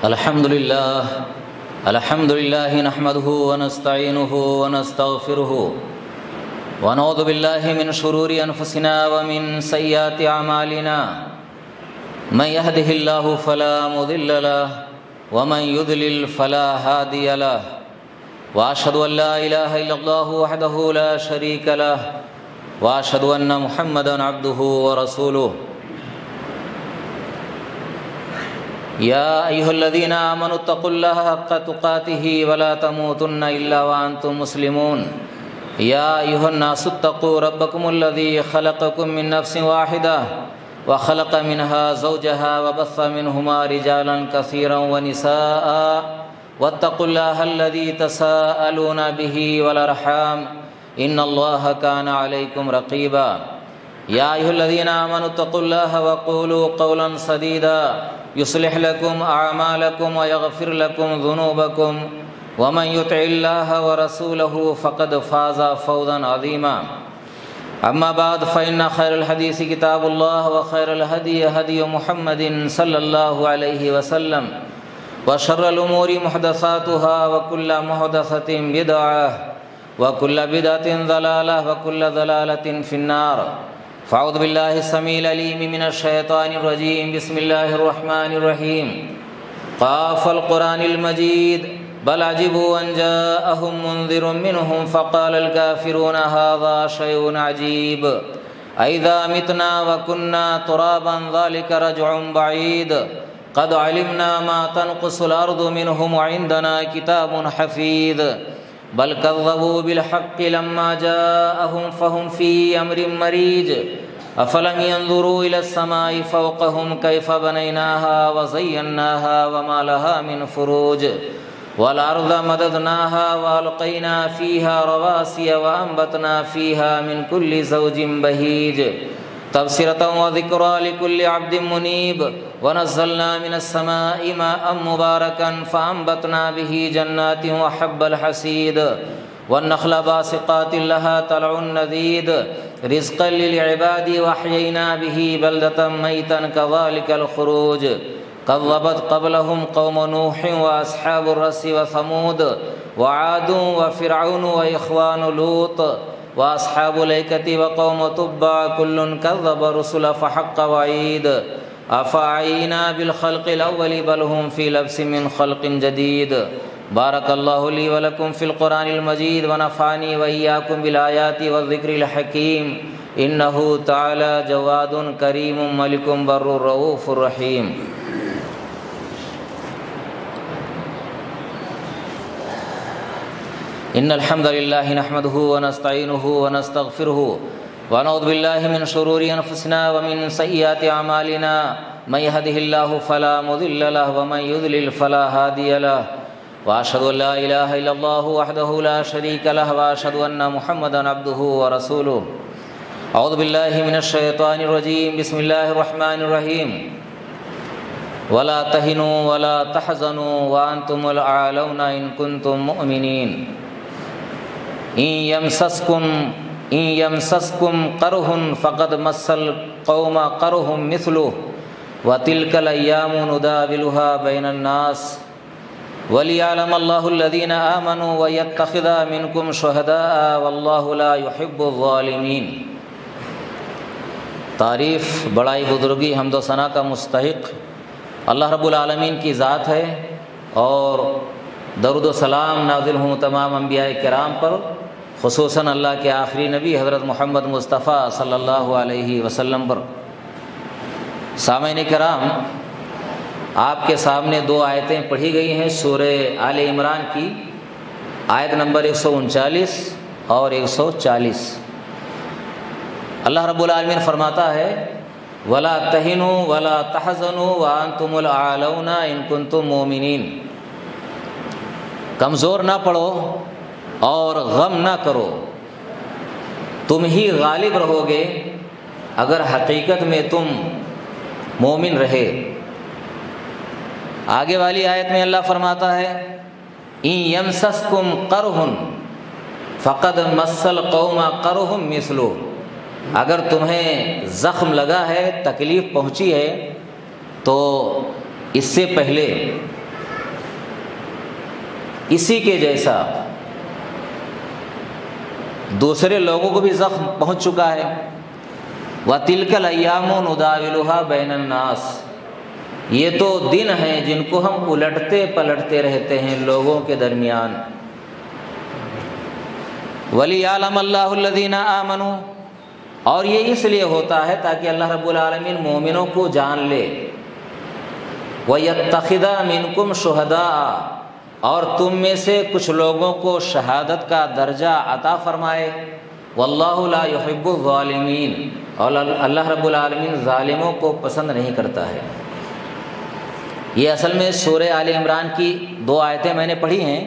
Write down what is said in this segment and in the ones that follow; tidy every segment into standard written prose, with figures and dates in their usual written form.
الحمد لله نحمده ونستعينه ونستغفره ونعوذ بالله من شرور أنفسنا ومن سيئات أعمالنا من يهده الله فلا مضل له ومن يضلل فلا هادي له وأشهد أن لا إله إلا الله وحده لا شريك له وأشهد أن محمدا عبده ورسوله يا أيها الذين آمنوا اتقوا الله حق تقاته ولا تموتن إلا وأنتم مسلمون يا أيها الناس اتقوا ربكم الذي خلقكم من نفس واحدة وخلق منها زوجها وبث منهما رجالا كثيرا ونساء واتقوا الله الذي تساءلون به والأرحام إن الله كان عليكم رقيبا يا أيها الذين آمنوا اتقوا الله وقولوا قولا سديدا يصلح لكم أعمالكم ويغفر لكم ذنوبكم ومن يطع الله ورسوله فقد فاز فوزا عظيما أما بعد فإن خير الحديث كتاب الله وخير الهدي هدي محمد صلى الله عليه وسلم وشر الأمور محدثاتها وكل محدثة بدعة وكل بدعة ضلالة وكل ضلالة في النار فأعوذ بالله السميع العليم من الشيطان الرجيم بسم الله الرحمن الرحيم قاف القرآن المجيد بل عجبوا أن جاءهم منذر منهم فقال الكافرون هذا شيء عجيب أإذا متنا وكنا ترابا ذلك رجع بعيد قد علمنا ما تنقص الأرض منهم وعندنا كتاب حفيظ بل كذبوا بالحق لما جاءهم فهم في أمر مريج أفلم ينظروا إلى السماء فوقهم كيف بنيناها وزيناها وما لها من فروج والأرض مددناها وألقينا فيها رواسي وأنبتنا فيها من كل زوج بهيج تبصرة وذكرى لكل عبد منيب ونزلنا من السماء ماء مباركا فأنبتنا به جنات وحب الحصيد والنخل باسقات لها طلع نضيد رزقا للعباد وأحيينا به بلدة ميتا كذلك الخروج كذبت قبلهم قوم نوح وأصحاب الرس وثمود وعاد وفرعون وإخوان لوط وأصحاب الأيكة وقوم تبع كل كذب الرسل فحق وعيد أفعينا بالخلق الأول بل هم في لبس من خلق جديد بارك الله لي ولكم في القرآن المجيد ونفعني وإياكم بالآيات والذكر الحكيم إنه تعالى جواد كريم ملك بر رؤوف رحيم إن الحمد لله نحمده ونستعينه ونستغفره ونعوذ بالله من شرور أنفسنا ومن سيئات أعمالنا من يهده الله فلا مضل له ومن يضلل فلا هادي له وأشهد أن لا إله إلا الله وحده لا شريك له وأشهد أن محمدا عبده ورسوله أعوذ بالله من الشيطان الرجيم بسم الله الرحمن الرحيم ولا تهنوا ولا تحزنوا وأنتم الأعلون إن كنتم مؤمنين إن يمسسكم قرح فقد مس القوم قرح مثله وتلك الأيام نداولها بين الناس وليعلم الله الذين آمنوا ويتخذ منكم شهداء والله لا يحب الظالمين تعریف بڑائی بزرگی حمد و ثنا کا مستحق اللہ رب العالمین کی ذات ہے اور درود و سلام نازل ہوں تمام انبیاء کرام پر خصوصاً اللہ کے آخری نبی حضرت محمد مصطفیٰ صلی اللہ علیہ وسلم پر سامعین کرام آپ کے سامنے دو آیتیں پڑھی گئی ہیں سورہ آل عمران کی آیت نمبر 139 اور 140 اللہ رب العالمین فرماتا ہے وَلَا تَهِنُوا وَلَا تَحْزَنُوا وَأَنْتُمُ الْأَعْلَوْنَ إِن كُنتُم مُؤْمِنِينَ کمزور نہ پڑو اور غم نہ کرو تم ہی غالب رہو گے اگر حقیقت میں تم مومن رہے آگے والی آیت میں اللہ فرماتا ہے إِن يَمْسَسْكُمْ قَرْحٌ فَقَدْ مَسَّ الْقَوْمَ قَرْحٌ مِثْلُهُ اگر تمہیں زخم لگا ہے تکلیف پہنچی ہے تو اس سے پہلے اسی کے جیسا دوسرے لوگوں کو بھی زخم پہنچ چکا ہے۔ وَتِلْكَ الْأَيَّامُ نُدَاوِلُهَا بَيْنَ النَّاسِ، یہ تو دن ہیں جن کو ہم الٹتے پلٹتے رہتے ہیں لوگوں کے درمیان۔ وَلِيَعْلَمَ اللَّهُ الَّذِينَ آمَنُوا، اور یہ اس لیے ہوتا ہے تاکہ اللہ رب العالمین مومنوں کو جان لے۔ وَيَتَّخِذَ مِنْكُمْ شُهَدَاءَ، اور تم میں سے کچھ لوگوں کو شہادت کا درجہ عطا فرمائے۔ وَاللَّهُ لَا يُحِبُّ الظَّالِمِينَ، اور اللہ رب العالمین ظالموں کو پسند نہیں کرتا ہے۔ یہ اصل میں سورہ آل عمران کی 2 آیتیں میں نے پڑھی ہیں۔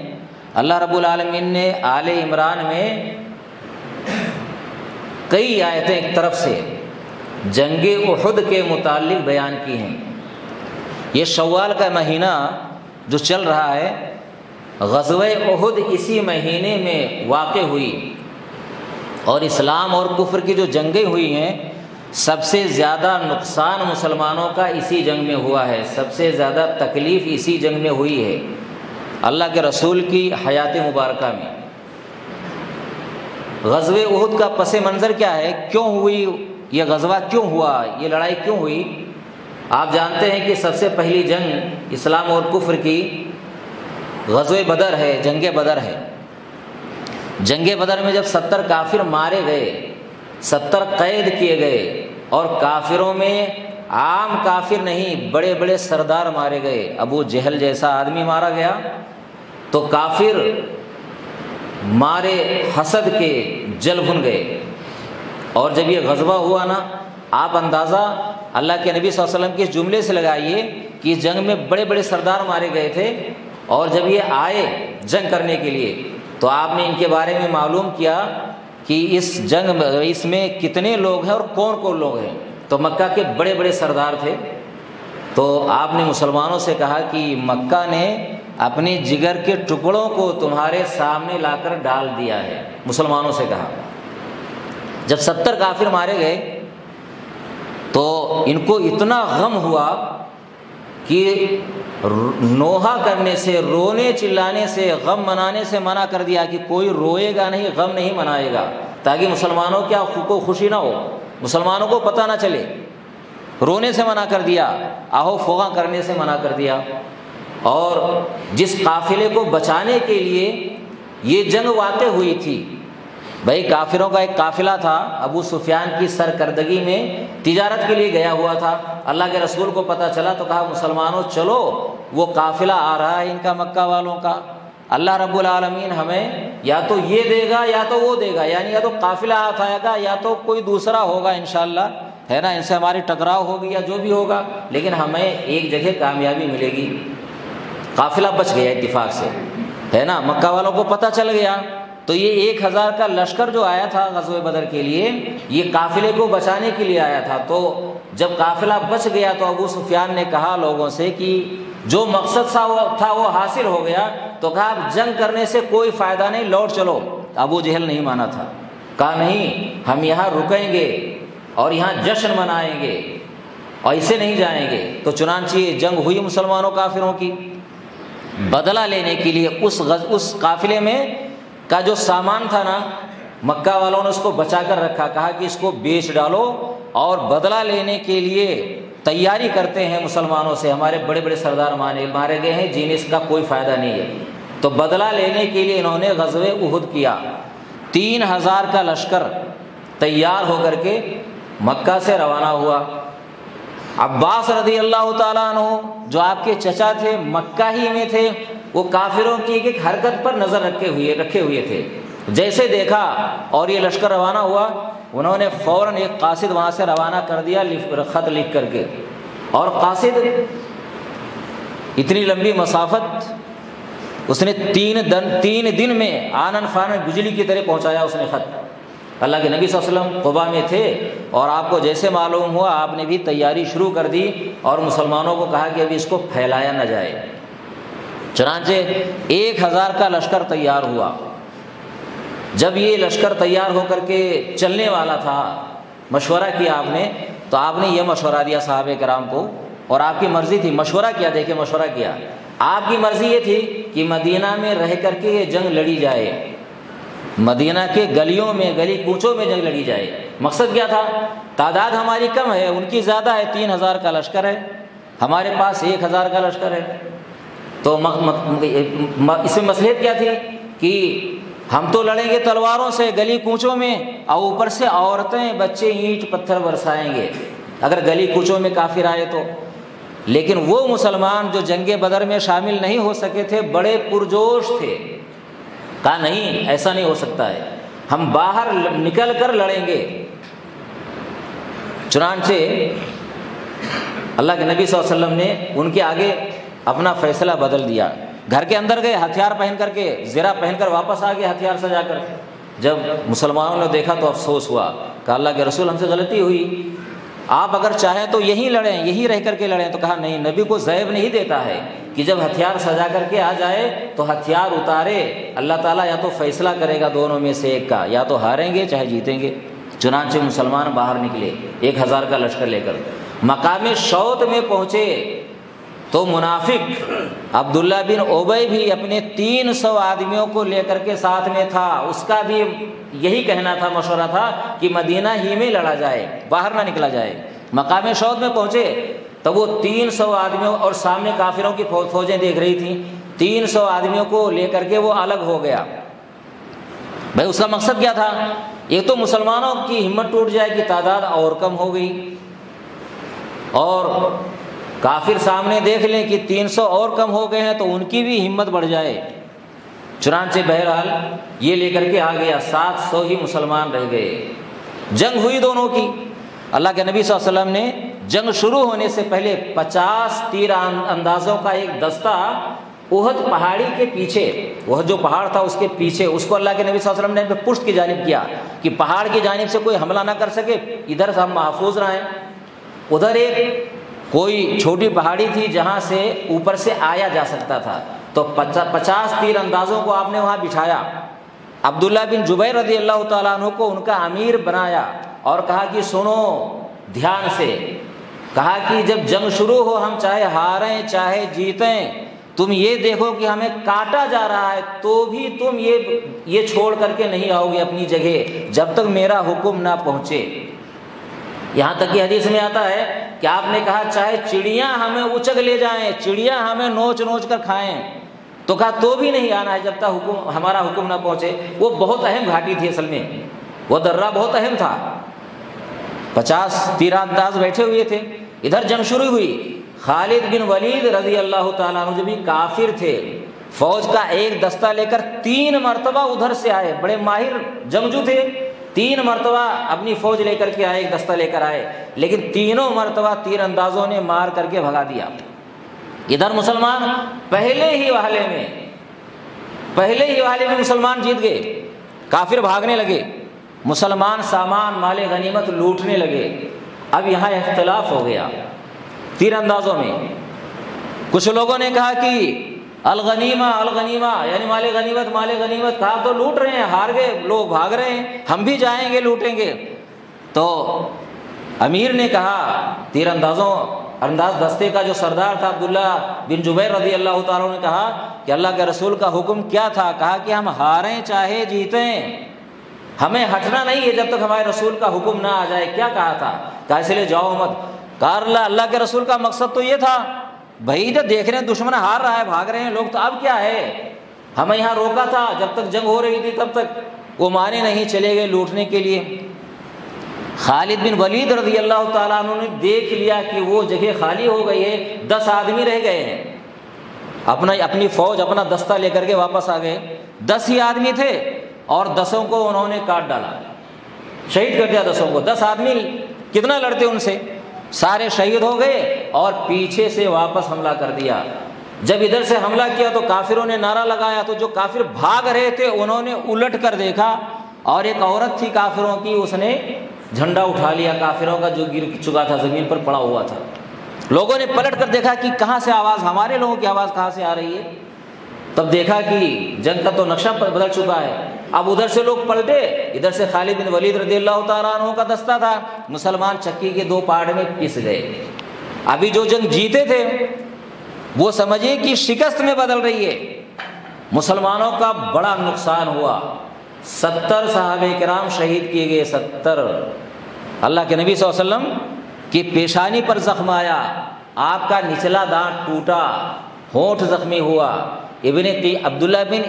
اللہ رب العالمین نے آل عمران میں کئی آیتیں ایک طرف سے جنگ احد کے متعلق بیان کی ہیں۔ یہ شوال کا مہینہ جو چل رہا ہے، غزوہ احد اسی مہینے میں واقع ہوئی، اور اسلام اور کفر کی جو جنگیں ہوئی ہیں سب سے زیادہ نقصان مسلمانوں کا اسی جنگ میں ہوا ہے، سب سے زیادہ تکلیف اسی جنگ میں ہوئی ہے اللہ کے رسول کی حیات مبارکہ میں۔ غزوہ احد کا پس منظر کیا ہے؟ کیوں ہوئی یہ غزوہ؟ کیوں ہوا یہ لڑائی؟ کیوں ہوئی؟ آپ جانتے ہیں کہ سب سے پہلی جنگ اسلام اور کفر کی غزوہ بدر ہے، جنگ بدر ہے۔ جنگ بدر میں جب 70 کافر مارے گئے، 70 قید کیے گئے، اور کافروں میں عام کافر نہیں بڑے بڑے سردار مارے گئے، ابو جہل جیسا آدمی مارا گیا، تو کافر مارے حسد کے جل بھن گئے۔ اور جب یہ غزوہ ہوا نا، آپ اندازہ اللہ کے نبی صلی اللہ علیہ وسلم کے جملے سے لگائیے کہ اس جنگ میں بڑے بڑے سردار مارے گئے تھے، اور جب یہ آئے جنگ کرنے کے لیے تو آپ نے ان کے بارے میں معلوم کیا کہ اس جنگ اس میں کتنے لوگ ہیں اور کون کون لوگ ہیں، تو مکہ کے بڑے بڑے سردار تھے۔ تو آپ نے مسلمانوں سے کہا کہ مکہ نے اپنے جگر کے ٹکڑوں کو تمہارے سامنے لا کر ڈال دیا ہے، مسلمانوں سے کہا۔ جب 70 کافر مارے گئے تو ان کو اتنا غم ہوا کہ نوحہ کرنے سے، رونے چلانے سے، غم منانے سے منع کر دیا کہ کوئی روئے گا نہیں، غم نہیں منائے گا، تاکہ مسلمانوں کیا کو خوشی نہ ہو، مسلمانوں کو پتہ نہ چلے۔ رونے سے منع کر دیا، آہو فغاں کرنے سے منع کر دیا۔ اور جس قافلے کو بچانے کے لیے یہ جنگ واقع ہوئی تھی، بھائی کافروں کا ایک قافلہ تھا، ابو سفیان کی سرکردگی میں تجارت کے لیے گیا ہوا تھا، اللہ کے رسول کو پتہ چلا تو کہا مسلمانوں چلو، وہ قافلہ آ رہا ہے ان کا، مکہ والوں کا، اللہ رب العالمین ہمیں یا تو یہ دے گا یا تو وہ دے گا، یعنی یا تو قافلہ آئے گا یا تو کوئی دوسرا ہوگا انشاءاللہ، ہے نا، ان سے ہماری ٹکراؤ ہوگی یا جو بھی ہوگا، لیکن ہمیں ایک جگہ کامیابی ملے گی۔ قافلہ بچ گیا اتفاق سے، ہے نا، مکہ والوں کو پتہ چل گیا۔ تو یہ 1000 کا لشکر جو آیا تھا غزوہ بدر کے لیے، یہ قافلے کو بچانے کے لیے آیا تھا۔ تو جب قافلہ بچ گیا تو ابو سفیان نے کہا لوگوں سے کہ جو مقصد تھا وہ حاصل ہو گیا، تو کہا اب جنگ کرنے سے کوئی فائدہ نہیں، لوٹ چلو۔ ابو جہل نہیں مانا تھا، کہا نہیں، ہم یہاں رکیں گے اور یہاں جشن منائیں گے اور اسے نہیں جائیں گے۔ تو چنانچہ جنگ ہوئی مسلمانوں کافروں کی۔ بدلہ لینے کے لیے اس قافلے میں کا جو سامان تھا نا، مکہ والوں نے اس کو بچا کر رکھا، کہا کہ اس کو بیچ ڈالو، اور بدلہ لینے کے لیے تیاری کرتے ہیں مسلمانوں سے، ہمارے بڑے بڑے سردار مارے گئے ہیں جنہیں اس کا کوئی فائدہ نہیں ہے۔ تو بدلہ لینے کے لیے انہوں نے غزوہ احد کیا۔ 3000 کا لشکر تیار ہو کر کے مکہ سے روانہ ہوا۔ عباس رضی اللہ تعالیٰ عنہ جو آپ کے چچا تھے، مکہ ہی میں تھے، وہ کافروں کی ایک حرکت پر نظر رکھے ہوئے تھے۔ جیسے دیکھا اور یہ لشکر روانہ ہوا، انہوں نے فوراً ایک قاصد وہاں سے روانہ کر دیا خط لکھ کر کے، اور قاصد اتنی لمبی مسافت اس نے 3 دن میں آنن فانن بجلی کی طرح پہنچایا اس نے خط۔ اللہ کے نبی صلی اللہ علیہ وسلم قباء میں تھے، اور آپ کو جیسے معلوم ہوا آپ نے بھی تیاری شروع کر دی، اور مسلمانوں کو کہا کہ ابھی اس کو پھیلایا نہ جائے۔ چنانچہ 1000 کا لشکر تیار ہوا۔ جب یہ لشکر تیار ہو کر کے چلنے والا تھا، مشورہ کیا آپ نے، تو آپ نے یہ مشورہ دیا صحابہ کرام کو، اور آپ کی مرضی تھی، مشورہ کیا، دیکھیں مشورہ کیا، آپ کی مرضی یہ تھی کہ مدینہ میں رہ کر کے یہ جنگ لڑی جائے، مدینہ کے گلیوں میں، گلی کوچوں میں جنگ لڑی جائے۔ مقصد کیا تھا؟ تعداد ہماری کم ہے، ان کی زیادہ ہے، 3000 کا لشکر ہے، ہمارے پاس 1000 کا لشکر ہے۔ تو اس میں مصلحت کیا تھی کہ ہم تو لڑیں گے تلواروں سے گلی کوچوں میں، اور اوپر سے عورتیں بچے اینٹ پتھر برسائیں گے اگر گلی کوچوں میں کافر آئے تو۔ لیکن وہ مسلمان جو جنگ بدر میں شامل نہیں ہو سکے تھے بڑے پرجوش تھے، کہا نہیں ایسا نہیں ہو سکتا ہے، ہم باہر نکل کر لڑیں گے۔ چنانچہ اللہ کے نبی صلی اللہ علیہ وسلم نے ان کے آگے اپنا فیصلہ بدل دیا، گھر کے اندر گئے ہتھیار پہن کر کے، زرہ پہن کر واپس آ گئے ہتھیار سجا کر۔ جب مسلمانوں نے دیکھا تو افسوس ہوا، کہا اللہ کے رسول ہم سے غلطی ہوئی، آپ اگر چاہیں تو یہیں لڑیں، یہیں رہ کر کے لڑیں۔ تو کہا نہیں، نبی کو زیب نہیں دیتا ہے کہ جب ہتھیار سجا کر کے آ جائے تو ہتھیار اتارے، اللہ تعالیٰ یا تو فیصلہ کرے گا دونوں میں سے ایک کا، یا تو ہاریں گے چاہے جیتیں گے۔ چنانچہ مسلمان باہر نکلے 1000 کا لشکر لے کر، مقام شوط میں پہنچے تو منافق عبداللہ بن ابی بھی اپنے 300 آدمیوں کو لے کر کے ساتھ میں تھا، اس کا بھی یہی کہنا تھا، مشورہ تھا کہ مدینہ ہی میں لڑا جائے، باہر نہ نکلا جائے۔ مقام شوط میں پہنچے تو وہ 300 آدمیوں اور سامنے کافروں کی فوجیں دیکھ رہی تھیں، 300 آدمیوں کو لے کر کے وہ الگ ہو گیا۔ بھائی اس کا مقصد کیا تھا؟ ایک تو مسلمانوں کی ہمت ٹوٹ جائے کہ تعداد اور کم ہو گئی، اور کافر سامنے دیکھ لیں کہ 300 اور کم ہو گئے ہیں تو ان کی بھی ہمت بڑھ جائے۔ چنانچہ بہرحال یہ لے کر کے آ گیا، 700 ہی مسلمان رہ گئے۔ جنگ ہوئی دونوں کی۔ اللہ کے نبی صلی اللہ علیہ وسلم نے جنگ شروع ہونے سے پہلے 50 تیر اندازوں کا ایک دستہ احد پہاڑی کے پیچھے، وہ جو پہاڑ تھا اس کے پیچھے، اس کو اللہ کے نبی صلی اللہ علیہ وسلم نے پشت کی جانب کیا کہ پہاڑ کی جانب سے کوئی حملہ نہ کر سکے، ادھر سے ہم محفوظ رہیں۔ ادھر ایک کوئی چھوٹی پہاڑی تھی جہاں سے اوپر سے آیا جا سکتا تھا، تو 50 تیر اندازوں کو آپ نے وہاں بٹھایا۔ عبداللہ بن جبیر رضی اللہ تعالیٰ عنہ کو ان کا امیر بنایا اور کہا کہ سنو دھیان سے، کہا کہ جب جنگ شروع ہو ہم چاہے ہاریں چاہے جیتیں، تم یہ دیکھو کہ ہمیں کاٹا جا رہا ہے تو بھی تم یہ چھوڑ کر کے نہیں آؤ گے اپنی جگہ جب تک میرا حکم نہ پہنچے۔ یہاں تک کہ حدیث میں آتا ہے کہ آپ نے کہا چاہے چڑیاں ہمیں اچک لے جائیں، چڑیاں ہمیں نوچ نوچ کر کھائیں، تو کہا تو بھی نہیں آنا ہے جب تک ہمارا حکم نہ پہنچے۔ وہ بہت اہم گھاٹی تھی، اصل میں وہ درہ بہت اہم تھا، 50 تیر انداز بیٹھے ہوئے تھے۔ ادھر جنگ شروع ہوئی، خالد بن ولید رضی اللہ تعالیٰ عنہ جو بھی کافر تھے، فوج کا ایک دستہ لے کر 3 مرتبہ ادھر سے آئے، بڑے ماہر جنگجو تھے، 3 مرتبہ اپنی فوج لے کر کے آئے، ایک دستہ لے کر آئے، لیکن تینوں مرتبہ تیر اندازوں نے مار کر کے بھگا دیا۔ ادھر مسلمان پہلے ہی وہلے میں مسلمان جیت گئے، کافر بھاگنے لگے، مسلمان سامان مال غنیمت لوٹنے لگے۔ اب یہاں اختلاف ہو گیا تیر اندازوں میں۔ کچھ لوگوں نے کہا کہ الغنیمہ الغنیمہ، یعنی مال غنیمت، کہا تو لوٹ رہے ہیں، ہار گئے لوگ، بھاگ رہے ہیں، ہم بھی جائیں گے لوٹیں گے۔ تو امیر نے کہا، تیر انداز دستے کا جو سردار تھا عبداللہ بن جبیر رضی اللہ تعالیٰ نے کہا کہ اللہ کے رسول کا حکم کیا تھا؟ کہا کہ ہم ہاریں چاہے جیتیں، ہمیں ہٹنا نہیں ہے جب تک ہمارے رسول کا حکم نہ آ جائے۔ کیا کہا تھا؟ کہا اس لیے جاؤ مت۔ کہا اللہ کے رسول کا مقصد تو یہ تھا، بھائی جب دیکھ رہے ہیں دشمن ہار رہا ہے، بھاگ رہے ہیں لوگ، تو اب کیا ہے، ہمیں یہاں روکا تھا جب تک جنگ ہو رہی تھی، تب تک وہ مانے نہیں، چلے گئے لوٹنے کے لیے۔ خالد بن ولید رضی اللہ تعالیٰ عنہ نے دیکھ لیا کہ وہ جگہ خالی ہو گئی ہے، 10 آدمی رہ گئے ہیں، اپنی فوج اپنا دستہ لے کر کے واپس آ گئے۔ 10 ہی آدمی تھے اور 10 کو انہوں نے کاٹ ڈالا، شہید کر دیا 10 کو۔ 10 آدمی کتنا لڑتے ان سے، سارے شہید ہو گئے اور پیچھے سے واپس حملہ کر دیا۔ جب ادھر سے حملہ کیا تو کافروں نے نعرہ لگایا، تو جو کافر بھاگ رہے تھے انہوں نے الٹ کر دیکھا اور ایک عورت تھی کافروں کی، اس نے جھنڈا اٹھا لیا کافروں کا جو گر چکا تھا، زمین پر پڑا ہوا تھا۔ لوگوں نے پلٹ کر دیکھا کہ کہاں سے آواز، ہمارے لوگوں کی آواز کہاں سے آ رہی ہے۔ تب دیکھا کہ جنگ کا تو نقشہ بدل چکا ہے۔ اب ادھر سے لوگ پلٹے، ادھر سے خالد بن ولید رضی اللہ تعالیٰ عنہ کا دستہ تھا، مسلمان چکی کے 2 پارٹ میں پس گئے۔ ابھی جو جنگ جیتے تھے وہ سمجھیں کہ شکست میں بدل رہی ہے۔ مسلمانوں کا بڑا نقصان ہوا، 70 صحابہ کرام شہید کیے گئے، 70۔ اللہ کے نبی صلی اللہ علیہ وسلم کی پیشانی پر زخم آیا، آپ کا نچلا دانت ٹوٹا، ہونٹ زخمی ہوا۔ عبداللہ بن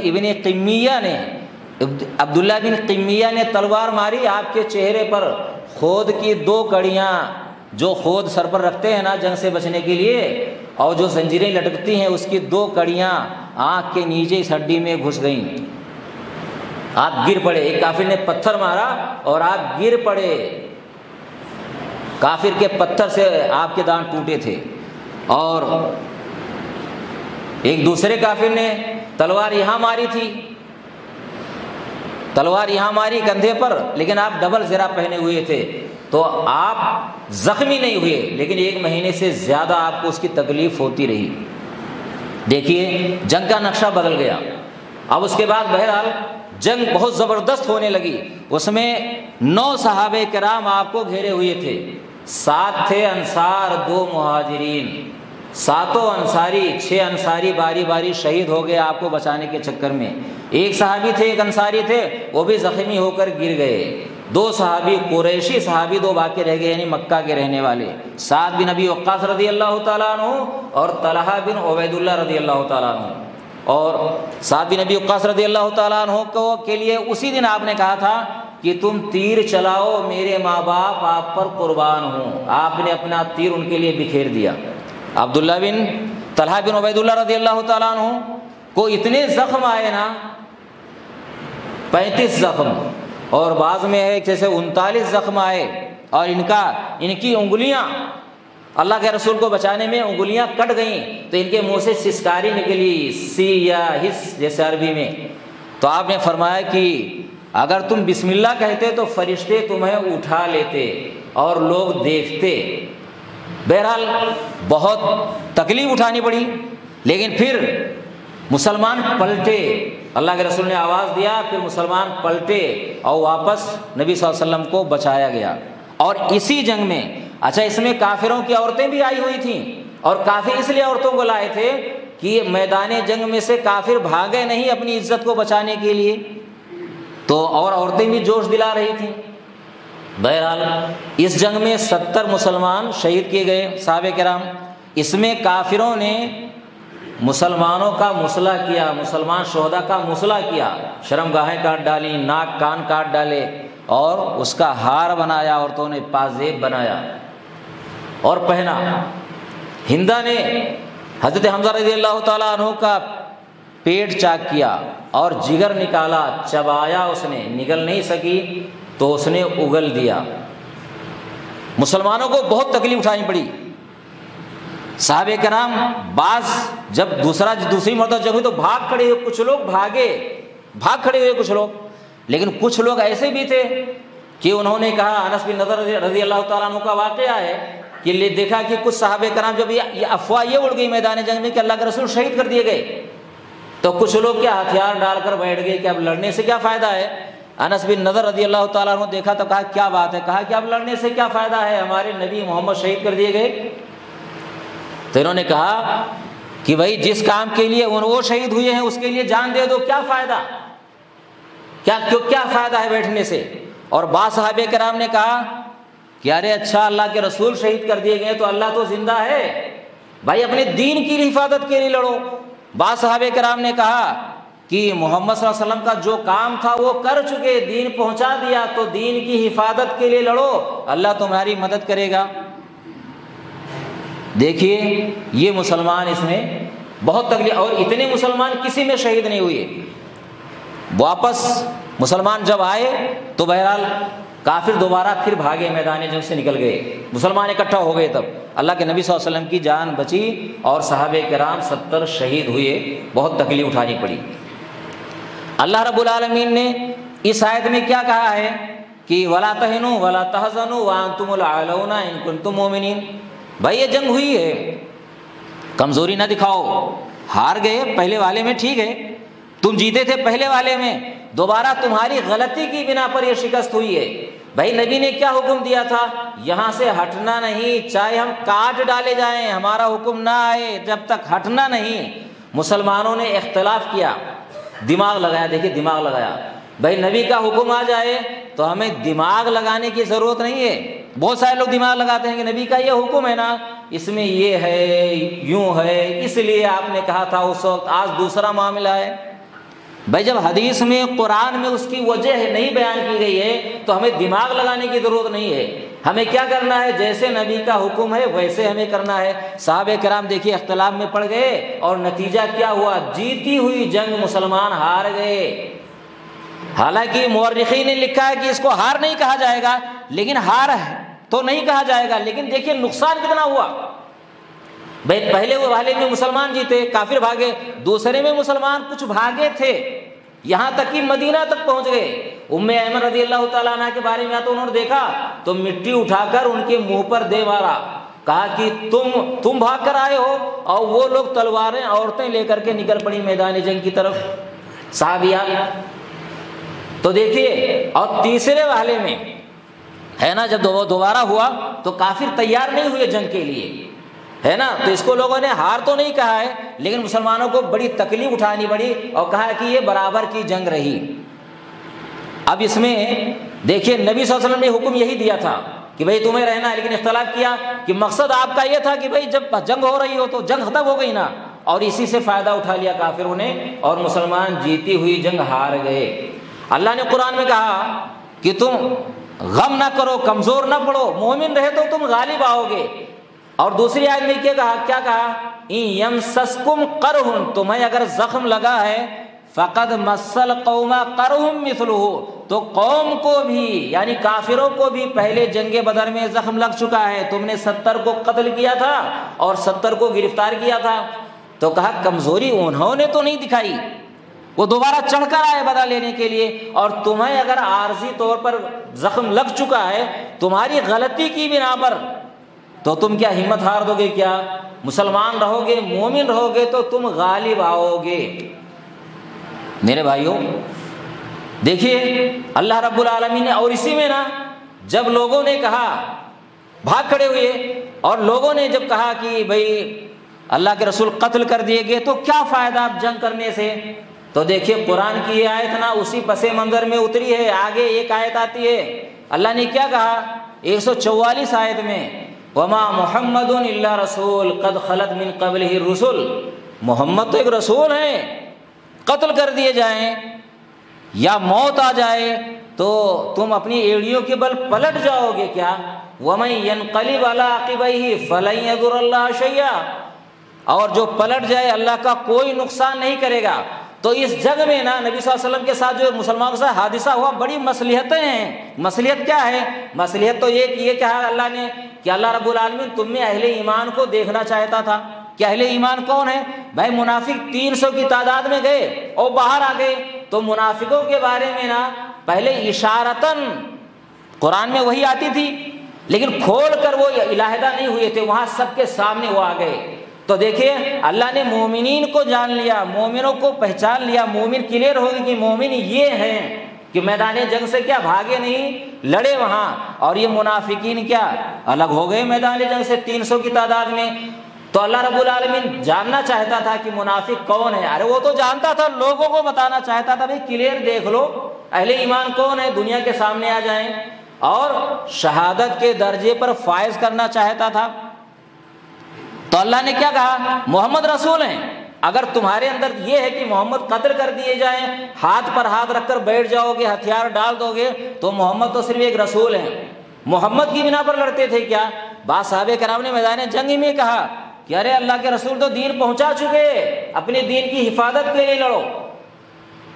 قمیہ نے تلوار ماری، آپ کے چہرے پر خود کی 2 کڑیاں، جو خود سر پر رکھتے ہیں نا جنگ سے بچنے کے لیے، اور جو زنجیریں لٹکتی ہیں، اس کی 2 کڑیاں آنکھ کے نیچے اس ہڈی میں گھس گئیں، آپ گر پڑے۔ ایک کافر نے پتھر مارا اور آپ گر پڑے، کافر کے پتھر سے آپ کے دانت ٹوٹے تھے۔ اور ایک دوسرے کافر نے تلوار یہاں ماری تھی، تلوار یہاں ماری کندھے پر، لیکن آپ ڈبل زرہ پہنے ہوئے تھے تو آپ زخمی نہیں ہوئے، لیکن 1 مہینے سے زیادہ آپ کو اس کی تکلیف ہوتی رہی۔ دیکھیے جنگ کا نقشہ بدل گیا۔ اب اس کے بعد بہرحال جنگ بہت زبردست ہونے لگی، اس میں 9 صحابہ کرام آپ کو گھیرے ہوئے تھے، 7 تھے انصار، 2 مہاجرین، 7 انصاری، 6 انصاری باری باری شہید ہو گئے آپ کو بچانے کے چکر میں۔ 1 صحابی تھے، 1 انصاری تھے، وہ بھی زخمی ہو کر گر گئے۔ 2 صحابی قریشی صحابی 2 باقی رہ گئے، یعنی مکہ کے رہنے والے، سعد بن ابی وقاص رضی اللہ تعالیٰ عنہ اور طلحہ بن عبید اللہ رضی اللہ تعالیٰ عنہ۔ اور سعد بن ابی وقاص رضی اللہ تعالیٰ عنہ کے لیے اسی دن آپ نے کہا تھا کہ تم تیر چلاؤ، میرے ماں باپ آپ پر قربان ہوں، آپ نے اپنا تیر ان کے لیے بکھیر دیا۔ عبداللہ بن طلحہ بن عبید اللہ رضی اللہ تعالیٰ عنہ کو اتنے زخم آئے نا، 35 زخم، اور بعض میں ہے جیسے 39 زخم آئے، اور ان کی انگلیاں اللہ کے رسول کو بچانے میں انگلیاں کٹ گئیں تو ان کے منہ سے سسکاری نکلی، سی یا ہس جیسے عربی میں۔ تو آپ نے فرمایا کہ اگر تم بسم اللہ کہتے تو فرشتے تمہیں اٹھا لیتے اور لوگ دیکھتے۔ بہرحال بہت تکلیف اٹھانی پڑی، لیکن پھر مسلمان پلٹے، اللہ کے رسول نے آواز دیا، پھر مسلمان پلٹے اور واپس نبی صلی اللہ علیہ وسلم کو بچایا گیا۔ اور اسی جنگ میں اس میں کافروں کی عورتیں بھی آئی ہوئی تھیں، اور کافر اس لیے عورتوں کو لائے تھے کہ میدان جنگ میں سے کافر بھاگے نہیں اپنی عزت کو بچانے کے لیے، تو اور عورتیں بھی جوش دلا رہی تھیں۔ بہرحال اس جنگ میں 70 مسلمان شہید کیے گئے صحابہ کرام۔ اس میں کافروں نے مسلمانوں کا مصلح کیا، مسلمان شہداء کا مصلح کیا، شرمگاہیں کاٹ ڈالی، ناک کان کاٹ ڈالے، اور اس کا ہار بنایا، عورتوں نے پازیب بنایا اور پہنا۔ ہندا نے حضرت حمزہ رضی اللہ تعالیٰ عنہ کا پیٹ چاک کیا اور جگر نکالا، چبایا، اس نے نگل نہیں سکی تو اس نے اگل دیا۔ مسلمانوں کو بہت تکلیف اٹھانی پڑی۔ صحابہ کرام بعض جب دوسری مرتبہ جب ہوئی تو بھاگ کھڑے ہوئے، کچھ لوگ بھاگ کھڑے ہوئے کچھ لوگ، لیکن کچھ لوگ ایسے بھی تھے کہ انہوں نے کہا، انس بن نضر رضی اللہ تعالیٰ عنہ کا واقعہ ہے کہ دیکھا کہ کچھ صحابہ کرام جب یہ افواہ یہ اڑ گئی میدان جنگ میں کہ اللہ کے رسول شہید کر دیے گئے، تو کچھ لوگ کیا ہتھیار ڈال کر بیٹھ گئے کہ اب لڑنے سے کیا فائدہ ہے۔ انس بن نضر رضی اللہ تعالیٰ عنہ دیکھا تو کہا کیا بات ہے، کہا کہ اب لڑنے سے کیا فائدہ ہے، ہمارے نبی محمد شہید کر دیے گئے۔ تو انہوں نے کہا کہ بھائی جس کام کے لیے وہ شہید ہوئے ہیں اس کے لیے جان دے دو، کیا فائدہ، کیا فائدہ ہے بیٹھنے سے۔ اور بعض صحابہ کرام نے کہا کہ ارے اچھا اللہ کے رسول شہید کر دیے گئے تو اللہ تو زندہ ہے، بھائی اپنے دین کی حفاظت کے لیے لڑو۔ بعض صحابہ کرام نے کہا کہ محمد صلی اللہ علیہ وسلم کا جو کام تھا وہ کر چکے، دین پہنچا دیا، تو دین کی حفاظت کے لیے لڑو، اللہ تمہاری مدد کرے گا۔ دیکھیے یہ مسلمان اس میں بہت تکلیف، اور اتنے مسلمان کسی میں شہید نہیں ہوئے۔ واپس مسلمان جب آئے تو بہرحال کافر دوبارہ پھر بھاگے، میدان جنگ سے نکل گئے، مسلمان اکٹھا ہو گئے، تب اللہ کے نبی صلی اللہ علیہ وسلم کی جان بچی اور صحابہ کرام 70 شہید ہوئے، بہت تکلیف اٹھانی پڑی۔ اللہ رب العالمین نے اس آیت میں کیا کہا ہے کہ وَلَا تَهِنُوا وَلَا تَحْزَنُوا وَأَنْتُمُ الْأَعْلَوْنَ إِن كُنتُم مُؤْمِنِينَ۔ بھائی یہ جنگ ہوئی ہے، کمزوری نہ دکھاؤ، ہار گئے پہلے والے میں ٹھیک ہے، تم جیتے تھے پہلے والے میں، دوبارہ تمہاری غلطی کی بنا پر یہ شکست ہوئی ہے، بھائی نبی نے کیا حکم دیا تھا؟ یہاں سے ہٹنا نہیں، چاہے ہم کاٹ ڈالے جائیں، ہمارا حکم نہ آئے جب تک ہٹنا نہیں۔ مسلمانوں نے اختلاف کیا، دماغ لگایا، دیکھیے دماغ لگایا۔ بھائی نبی کا حکم آ جائے تو ہمیں دماغ لگانے کی ضرورت نہیں ہے۔ بہت سارے لوگ دماغ لگاتے ہیں کہ نبی کا یہ حکم ہے نا، اس میں یہ ہے، یوں ہے، اس لیے آپ نے کہا تھا اس وقت، آج دوسرا معاملہ ہے۔ بھائی جب حدیث میں، قرآن میں اس کی وجہ نہیں بیان کی گئی ہے تو ہمیں دماغ لگانے کی ضرورت نہیں ہے۔ ہمیں کیا کرنا ہے؟ جیسے نبی کا حکم ہے ویسے ہمیں کرنا ہے۔ صحابہ کرام دیکھیے اختلاف میں پڑ گئے اور نتیجہ کیا ہوا؟ جیتی ہوئی جنگ مسلمان ہار گئے۔ حالانکہ مورخین نے لکھا ہے کہ اس کو ہار نہیں کہا جائے گا، لیکن ہار تو نہیں کہا جائے گا، لیکن دیکھیے نقصان کتنا ہوا۔ بھائی پہلے وہ والے میں مسلمان جیتے، کافر بھاگے، دوسرے میں مسلمان کچھ بھاگے تھے، یہاں تک کہ مدینہ تک پہنچ گئے۔ ام ایمن رضی اللہ تعالیٰ عنہ کے بارے میں تو انہوں نے دیکھا تو مٹی اٹھا کر ان کے منہ پر دے مارا، کہا کہ تم بھاگ کر آئے ہو، اور وہ لوگ تلواریں عورتیں لے کر کے نکل پڑی میدان جنگ کی طرف، صحابیہ۔ تو دیکھیے، اور تیسرے والے میں ہے نا، جب وہ دوبارہ ہوا تو کافر تیار نہیں ہوئے جنگ کے لیے، ہے نا، تو اس کو لوگوں نے ہار تو نہیں کہا ہے، لیکن مسلمانوں کو بڑی تکلیف اٹھانی پڑی اور کہا کہ یہ برابر کی جنگ رہی۔ اب اس میں دیکھیے نبی صلی اللہ علیہ وسلم نے حکم یہی دیا تھا کہ بھئی تمہیں رہنا ہے، لیکن اختلاف کیا کہ مقصد آپ کا یہ تھا کہ بھئی جب جنگ ہو رہی ہو تو جنگ ختم ہو گئی نا، اور اسی سے فائدہ اٹھا لیا کافروں نے اور مسلمان جیتی ہوئی جنگ ہار گئے۔ اللہ نے قرآن میں کہا کہ تم غم نہ کرو، کمزور نہ پڑو، مومن رہے تو تم غالب آؤ گے۔ اور دوسری آیت میں کیا کہا؟ ان یمسسکم قرح، تمہیں اگر زخم لگا ہے، فقد مس القوم قرح مثلہ، تو قوم کو بھی یعنی کافروں کو بھی پہلے جنگ بدر میں زخم لگ چکا ہے، تم نے 70 کو قتل کیا تھا اور 70 کو گرفتار کیا تھا۔ تو کہا کمزوری انہوں نے تو نہیں دکھائی، وہ دوبارہ چڑھ کر آئے بدلہ لینے کے لیے، اور تمہیں اگر عارضی طور پر زخم لگ چکا ہے تمہاری غلطی کی بنا پر، تو تم کیا ہمت ہار دو گے؟ کیا مسلمان رہو گے، مومن رہو گے تو تم غالب آؤ گے۔ میرے بھائیوں دیکھیے اللہ رب العالمین نے، اور اسی میں نا جب لوگوں نے کہا، بھاگ کھڑے ہوئے، اور لوگوں نے جب کہا کہ بھئی اللہ کے رسول قتل کر دیے گئے تو کیا فائدہ اب جنگ کرنے سے، تو دیکھیے قرآن کی یہ آیت نا اسی پس منظر میں اتری ہے۔ آگے ایک آیت آتی ہے، اللہ نے کیا کہا 144 آیت میں، وما محمد الا رسول قد خلت من قبلہ الرسل، محمد تو ایک رسول ہیں، قتل کر دیے جائیں یا موت آ جائے تو تم اپنی ایڑیوں کے بل پلٹ جاؤ گے کیا؟ ومن ينقلب على عقبیہ فلن یضر اللہ شیئا، اور جو پلٹ جائے اللہ کا کوئی نقصان نہیں کرے گا۔ تو اس جنگ میں نا نبی صلی اللہ علیہ وسلم کے ساتھ جو مسلمانوں کے ساتھ حادثہ ہوا، بڑی مصلحتیں ہیں۔ مصلحت کیا ہے؟ مصلحت تو یہ کہا اللہ نے کہ اللہ رب العالمین تم میں اہل ایمان کو دیکھنا چاہتا تھا کہ اہل ایمان کون ہے؟ بھائی منافق 300 کی تعداد میں گئے اور باہر آ گئے، تو منافقوں کے بارے میں نا پہلے اشارتاً قرآن میں وہی آتی تھی، لیکن کھول کر وہ علیحدہ نہیں ہوئے تھے، وہاں سب کے سامنے وہ آ گئے۔ تو دیکھیے اللہ نے مومنین کو جان لیا، مومنوں کو پہچان لیا، مومن کلیئر ہوگی کہ مومن یہ ہیں کہ میدان جنگ سے کیا بھاگے نہیں، لڑے وہاں، اور یہ منافقین کیا الگ ہو گئے میدان جنگ سے 300 کی تعداد میں۔ تو اللہ رب العالمین جاننا چاہتا تھا کہ منافق کون ہے، ارے وہ تو جانتا تھا، لوگوں کو بتانا چاہتا تھا، بھائی کلیئر دیکھ لو اہل ایمان کون ہے، دنیا کے سامنے آ جائیں، اور شہادت کے درجے پر فائز کرنا چاہتا تھا۔ تو اللہ نے کیا کہا؟ محمد رسول ہیں، اگر تمہارے اندر یہ ہے کہ محمد قتل کر دیے جائیں، ہاتھ پر ہاتھ رکھ کر بیٹھ جاؤ گے، ہتھیار ڈال دو گے، تو محمد تو صرف ایک رسول ہیں، محمد کی بنا پر لڑتے تھے کیا؟ بعض صحابہ کرام نے میدان جنگ میں کہا کہ ارے اللہ کے رسول تو دین پہنچا چکے، اپنے دین کی حفاظت کے لیے لڑو۔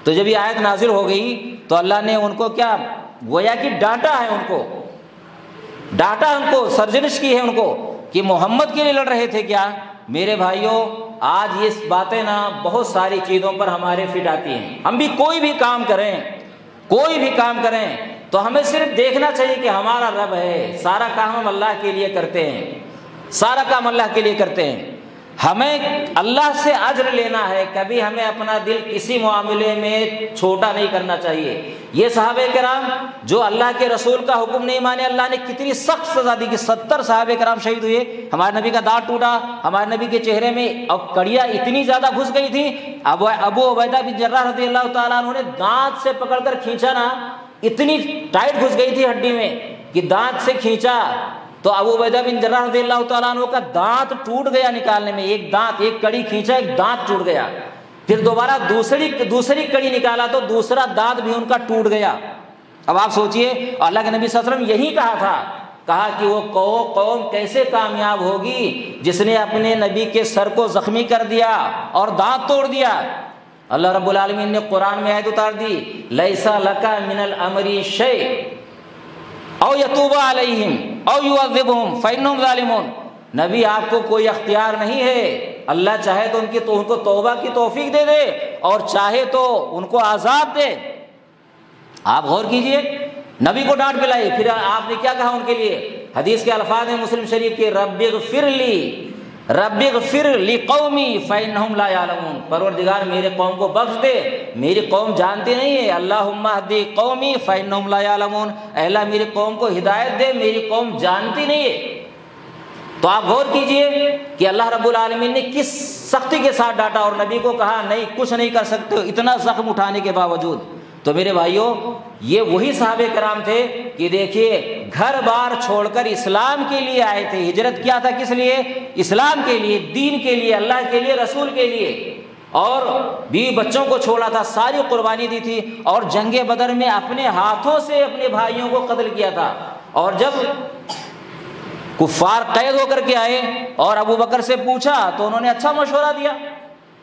تو جب یہ آیت نازل ہو گئی تو اللہ نے ان کو کیا گویا کہ ڈانٹا ہے، ان کو ڈانٹا، ان کو سرزنش کی ہے ان کو کہ محمد کے لیے لڑ رہے تھے کیا؟ میرے بھائیوں آج یہ باتیں نا بہت ساری چیزوں پر ہمارے فٹ آتی ہیں۔ ہم بھی کوئی بھی کام کریں تو ہمیں صرف دیکھنا چاہیے کہ ہمارا رب ہے، سارا کام ہم اللہ کے لیے کرتے ہیں، سارا کام اللہ کے لیے کرتے ہیں۔ ہمیں اللہ سے اجر لینا ہے، کبھی ہمیں اپنا دل کسی معاملے میں چھوٹا نہیں کرنا چاہیے۔ یہ صحابہ کرام جو اللہ کے رسول کا حکم نہیں مانے، اللہ نے کتنی سخت سزا دی کہ 70 صحابہ کرام شہید ہوئے، ہمارے نبی کا دانت ٹوٹا، ہمارے نبی کے چہرے میں اب کڑیاں اتنی زیادہ گھس گئی تھی، ابو عبیدہ بن جراح رضی اللہ تعالیٰ عنہ نے دانت سے پکڑ کر کھینچا نا، اتنی ٹائٹ گھس گئی تھی ہڈی میں کہ دانت سے کھینچا تو ابو عبیدہ بن جراح رضی اللہ تعالیٰ عنہ کا دانت ٹوٹ گیا نکالنے میں، ایک دانت، ایک کڑی کھینچا ایک دانت ٹوٹ گیا، پھر دوبارہ دوسری کڑی نکالا تو دوسرا دانت بھی ان کا ٹوٹ گیا۔ اب آپ سوچئے، اللہ کے نبی صلی اللہ علیہ وسلم یہی کہا تھا، کہا کہ وہ قوم کیسے کامیاب ہوگی جس نے اپنے نبی کے سر کو زخمی کر دیا اور دانت توڑ دیا۔ اللہ رب العالمین نے قرآن میں آیت اتار دی، لیس لک من الامر شیء او یتوب علیہم او یعذبہم فانہم ظالمون، نبی آپ کو کوئی اختیار نہیں ہے، اللہ چاہے تو ان کو توبہ کی توفیق دے دے اور چاہے تو ان کو عذاب دے۔ آپ غور کیجئے، نبی کو ڈانٹ پلائی، پھر آپ نے کیا کہا ان کے لیے؟ حدیث کے الفاظ ہیں مسلم شریف کے، رب اغفر لقومی فانہم لا یعلمون، پروردگار میرے قوم کو بخش دے، میری قوم جانتی نہیں ہے، اللہم اہدی قومی فانہم لا یعلمون، اے اللہ میری قوم کو ہدایت دے، میری قوم جانتی نہیں ہے۔ تو آپ غور کیجئے کہ اللہ رب العالمین نے کس سختی کے ساتھ ڈانٹا اور نبی کو کہا نہیں، کچھ نہیں کر سکتے اتنا زخم اٹھانے کے باوجود۔ تو میرے بھائیوں، یہ وہی صحابہ کرام تھے کہ دیکھیے گھر بار چھوڑ کر اسلام کے لیے آئے تھے، ہجرت کیا تھا کس لیے؟ اسلام کے لیے، دین کے لیے، اللہ کے لیے، رسول کے لیے، اور بیوی بچوں کو چھوڑا تھا، ساری قربانی دی تھی، اور جنگ بدر میں اپنے ہاتھوں سے اپنے بھائیوں کو قتل کیا تھا۔ اور جب کفار قید ہو کر کے آئے اور ابو بکر سے پوچھا تو انہوں نے اچھا مشورہ دیا،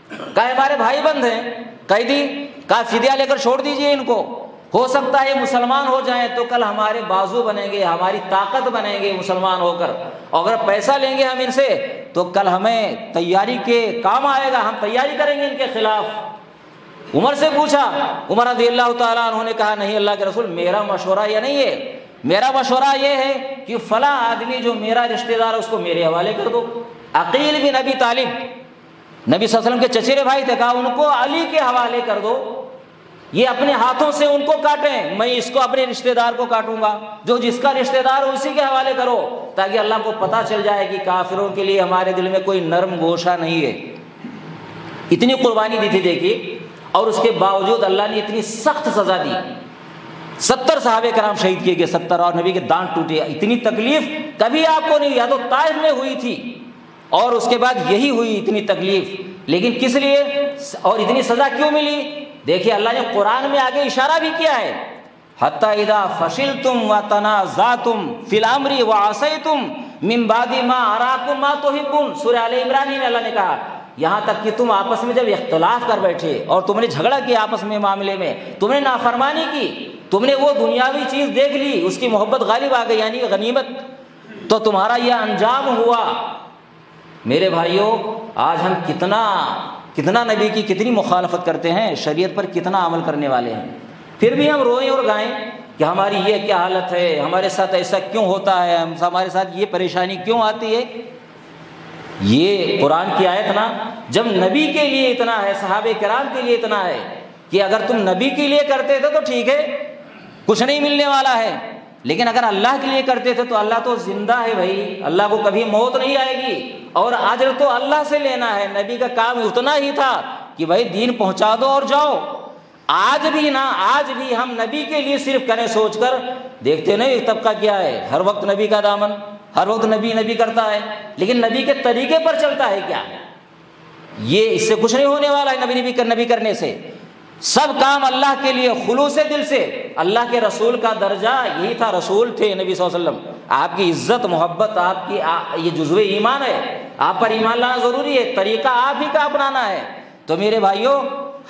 کہا ہمارے بھائی بند ہیں قیدی، کہا فدیہ لے کر چھوڑ دیجئے ان کو، ہو سکتا ہے مسلمان ہو جائیں تو کل ہمارے بازو بنیں گے، ہماری طاقت بنیں گے مسلمان ہو کر، اور اگر پیسہ لیں گے ہم ان سے تو کل ہمیں تیاری کے کام آئے گا، ہم تیاری کریں گے ان کے خلاف۔ عمر سے پوچھا، عمر رضی اللہ تعالیٰ عنہ نے کہا نہیں اللہ کے رسول، میرا مشورہ یہ نہیں ہے، میرا مشورہ یہ ہے کہ فلاں آدمی جو میرا رشتہ دار ہے اس کو میرے حوالے کر دو۔ عقیل بن ابی طالب نبی صلی اللہ علیہ وسلم کے چچیرے بھائی تھے، کہا ان کو علی کے حوالے کر دو، یہ اپنے ہاتھوں سے ان کو کاٹیں، میں اس کو اپنے رشتہ دار کو کاٹوں گا، جو جس کا رشتہ دار ہو اسی کے حوالے کرو، تاکہ اللہ کو پتہ چل جائے کہ کافروں کے لیے ہمارے دل میں کوئی نرم گوشہ نہیں ہے۔ اتنی قربانی دی تھی دیکھیے، اور اس کے باوجود اللہ نے اتنی سخت سزا دی، 70 صحابہ کرام شہید کیے گئے، 70، اور نبی کے دانت ٹوٹے۔ اتنی تکلیف کبھی آپ کو نہیں، یا تو طائف میں ہوئی تھی اور اس کے بعد یہی ہوئی اتنی تکلیف، لیکن کس لیے اور اتنی سزا کیوں ملی؟ دیکھیے اللہ نے قرآن میں آگے اشارہ بھی کیا ہے، حتی اذا فشلتم وتنازعتم فی الامر وعصیتم من بعد ما اراکم ما تحبون، سورہ آل عمران میں اللہ نے کہا یہاں تک کہ تم آپس میں جب اختلاف کر بیٹھے اور تم نے جھگڑا کیا آپس میں معاملے میں، تم نے نافرمانی کی، تم نے وہ دنیاوی چیز دیکھ لی، اس کی محبت غالب آ گئی یعنی غنیمت، تو تمہارا یہ انجام ہوا۔ میرے بھائیوں، آج ہم کتنا نبی کی کتنی مخالفت کرتے ہیں، شریعت پر کتنا عمل کرنے والے ہیں، پھر بھی ہم روئیں اور گائیں کہ ہماری یہ کیا حالت ہے، ہمارے ساتھ ایسا کیوں ہوتا ہے، ہمارے ساتھ یہ پریشانی کیوں آتی ہے۔ یہ قرآن کی آیت نا، جب نبی کے لیے اتنا ہے، صحابہ کرام کے لیے اتنا ہے کہ اگر تم نبی کے لیے کرتے تھے تو ٹھیک ہے، کچھ نہیں ملنے والا ہے، لیکن اگر اللہ کے لیے کرتے تھے تو اللہ تو زندہ ہے بھائی، اللہ کو کبھی موت نہیں آئے گی، اور اجر تو اللہ سے لینا ہے۔ نبی کا کام اتنا ہی تھا کہ بھائی دین پہنچا دو اور جاؤ۔ آج بھی ہم نبی کے لیے صرف کریں سوچ کر، دیکھتے نہیں ایک طبقہ کیا ہے، ہر وقت نبی کا دامن، ہر وقت نبی کرتا ہے، لیکن نبی کے طریقے پر چلتا ہے کیا؟ یہ اس سے کچھ نہیں ہونے والا ہے، نبی کرنے سے۔ سب کام اللہ کے لیے خلوص دل سے، اللہ کے رسول کا درجہ یہی تھا، رسول تھے نبی صلی اللہ علیہ وسلم، آپ کی عزت محبت، آپ کی یہ جزو ایمان ہے، آپ پر ایمان لانا ضروری ہے، طریقہ آپ ہی کا اپنانا ہے۔ تو میرے بھائیوں،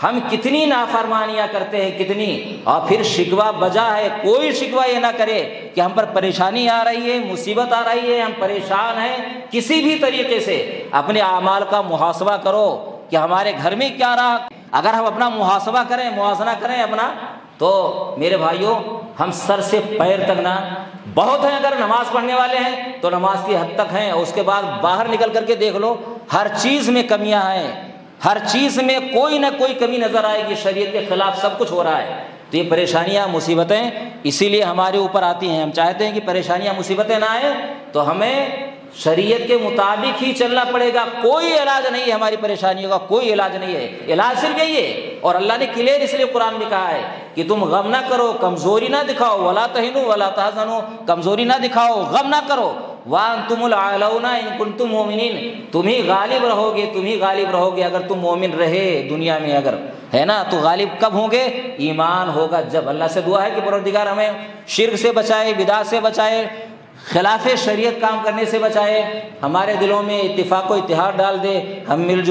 ہم کتنی نافرمانیاں کرتے ہیں، کتنی، اور پھر شکوہ بجا ہے، کوئی شکوہ یہ نہ کرے کہ ہم پر پریشانی آ رہی ہے، مصیبت آ رہی ہے، ہم پریشان ہیں، کسی بھی طریقے سے اپنے اعمال کا محاسبہ کرو کہ ہمارے گھر میں کیا رہا۔ اگر ہم اپنا محاسبہ کریں، موازنہ کریں اپنا، تو میرے بھائیوں ہم سر سے پیر تک نہ، بہت ہیں اگر نماز پڑھنے والے ہیں تو نماز کی حد تک ہیں، اور اس کے بعد باہر نکل کر کے دیکھ لو ہر چیز میں کمیاں ہیں، ہر چیز میں کوئی نہ کوئی کمی نظر آئے گی، شریعت کے خلاف سب کچھ ہو رہا ہے۔ تو یہ پریشانیاں مصیبتیں اسی لیے ہمارے اوپر آتی ہیں۔ ہم چاہتے ہیں کہ پریشانیاں مصیبتیں نہ آئیں، تو ہمیں شریعت کے مطابق ہی چلنا پڑے گا۔ کوئی علاج نہیں ہے ہماری پریشانیوں کا، کوئی علاج نہیں ہے، علاج صرف یہی ہے۔ اور اللہ نے کلیئر اس لیے قرآن میں کہا ہے کہ تم غم نہ کرو، کمزوری نہ دکھاؤ، ولا تہنوا ولا تحزنوا، کمزوری نہ دکھاؤ، غم نہ کرو، وانتم الاعلون ان کنتم مؤمنین، تم ہی غالب رہو گے، تم ہی غالب رہو گے اگر تم مومن رہے دنیا میں، اگر ہے نا تو غالب کب ہوں گے؟ ایمان ہوگا جب۔ اللہ سے دعا ہے کہ پروردگار ہمیں شرک سے بچائے، بدعت سے بچائے، خلاف شریعت کام کرنے سے بچائے، ہمارے دلوں میں اتفاق و اتحاد ڈال دے، ہم مل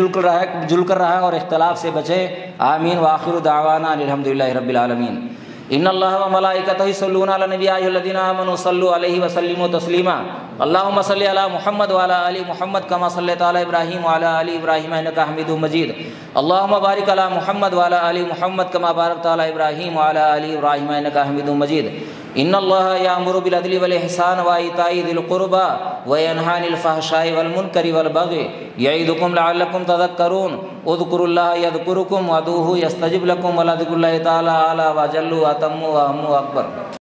جل کر رہے اور اختلاف سے بچے۔ آمین۔ وآخر دعوانا الحمدللہ رب العالمین۔ ان اللہ وملائکتہ یصلون علی النبی یا ایھا الذین آمنوا صلوا علیہ وسلموا تسلیما۔ اللہم صل علی محمد وعلی آل محمد کما صلیت علی ابراہیم وعلی آل ابراہیم انک حمید مجید۔ اللہم بارک علی محمد وعلی آل محمد کما بارکت علی ابراہیم وعلی آل ابراہیم انک حمید مجید۔ ان اللہ یأمر بالعدل والإحسان وإیتاء ذی القربى وینہی عن الفحشاء والمنکر والبغی یعظکم لعلکم تذکرون۔ اذکروا اللہ یذکرکم وادعوہ یستجب لکم ولذکر اللہ تعالی اعلی وجل واتم وأهم اکبر۔